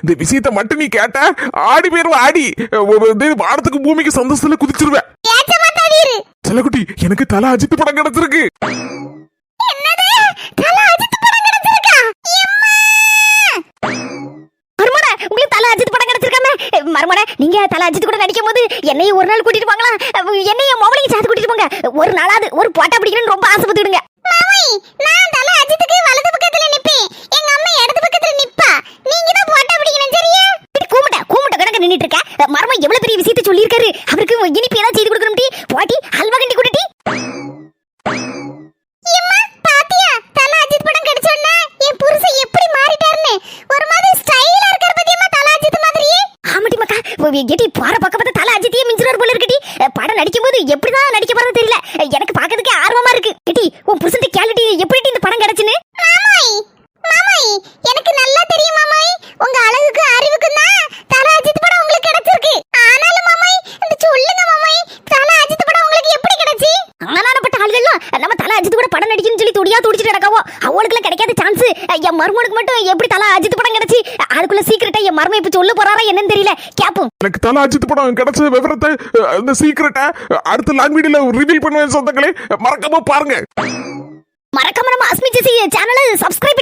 இந்த விஷயத்த மட்டும் நீ கேட்ட ஆடி போயிருவ. ஆடி வாரத்துக்கு பூமிக்கு சந்தோஷத்துல குதிச்சிருவேன். செல்லக்குட்டி, எனக்கு தல அஜித் படம் கிடைச்சிருக்கு. மர்மட, நீங்க தல அஜித் கூட நடிக்கும் போது என்னையும் ஒரு நாள் கூட்டிட்டு போங்களா? என்னையும் மொபைலையும் சேர்த்து கூட்டிட்டு போங்க. ஒரு நாளாவது ஒரு போட்டா பிடிக்கணும்னு ரொம்ப ஆசைப்பட்டுடுங்க. மாமி, நான் தல அஜித்துக்கு வலது பக்கத்துல நிப்பேன், எங்க அம்மா இடது பக்கத்துல நிப்பா. நீங்க தான் போட்டா பிடிக்கணும், சரியா? கூமுட்ட கணக்கு நின்னுட்டு இருக்க. மர்ம எவ்வளவு பெரிய விஷயத்தை சொல்லியிருக்காரு. அவருக்கு இனிப்பு ஏதாவது செய்து கொடுக்கணும். டீ போட்டி ஹல்வா கண்டி குட்டி. அம்மா பாத்தியா, தல அஜித் படம் கிடைச்சோன்னா என் புருஷன் எப்படி மாறிட்டாருன்னு. ஒரு மாதிரி ஸ்டைலா இருக்காரு பாத்தியம்மா, தல அஜித் மாதிரியே. ஆமாடி மக்கா, ஏடி போற பக்கம் பார்த்து தல அஜித்தையே மிஞ்சுறாரு போல இருக்குடி. படம் நடிக்கும்போது எப்படிதான் நடிக்க போறது தெரியல. எனக்கு பார்க்கிறதுக்கு ஆர்வமா இருக்கு. ஏடி, உன் புருஷன் கேளுடி, எப்படி இந்த படம் கிடைச்சுன்னு. மாமாய், எனக்கு நல்லா தெரியும் மாமாய். உங்க அழகுக்கு அறிவுக்கு தான் தல அஜித் படம் உங்களுக்கு கிடைச்சிருக்கு. ஆனாலும் மாமாய், இந்த சொல்லுங்க மாமாய், தல அஜித் படம் உங்களுக்கு எப்படி கிடைச்சி? ஆனானப்பட்ட ஆளுகள்லாம் நம்ம தல அஜித் கூட படம் நடிக்கணும்னு சொல்லி துடியா துடிச்சிட்டு நடக்காவோ. அவளுக்குலாம் கிடைக்காத சான்ஸ் என் மருமனுக்கு மட்டும் எப்படி தல அஜித் படம் கிடைச்சி? அதுக்குள்ள சீக்கிரட்டா என் மருமன் இப்ப சொல்ல போறாரா என்னன்னு தெரியல. கேப்போம். எனக்கு தல அஜித் படம் கிடைச்ச விவரத்தை, இந்த சீக்கிரட்டை அடுத்த லாங் வீடியோல ரிவீல் பண்ணுவேன். சொந்தங்களே, மறக்காம பாருங்க. மறக்காம நம்ம அஸ்மி ஜெசி சேனலை சப்ஸ்கிரைப்